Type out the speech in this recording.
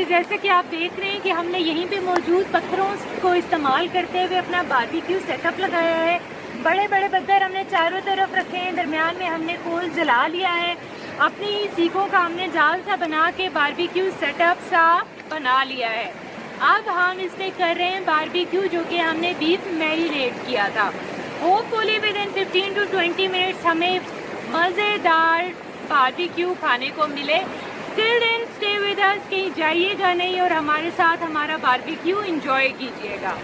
जैसे कि आप देख रहे हैं कि हमने यहीं पे मौजूद पत्थरों को इस्तेमाल करते हुए अपना बारबेक्यू सेटअप लगाया है। बड़े बड़े पत्थर हमने चारों तरफ रखे हैं, दरमियान में हमने कोल जला लिया है। अपनी ही सीखों का हमने जाल सा बना के बारबेक्यू सेटअप सा बना लिया है। अब हम इसमें कर रहे हैं बारबेक्यू, जो कि हमने बीफ मैरिनेट किया था। Hopefully within 15 to 20 minutes हमें मज़ेदार बारबेक्यू खाने को मिले। Till then stay with us, कहीं जाइएगा नहीं और हमारे साथ हमारा बारबेक्यू एंजॉय कीजिएगा।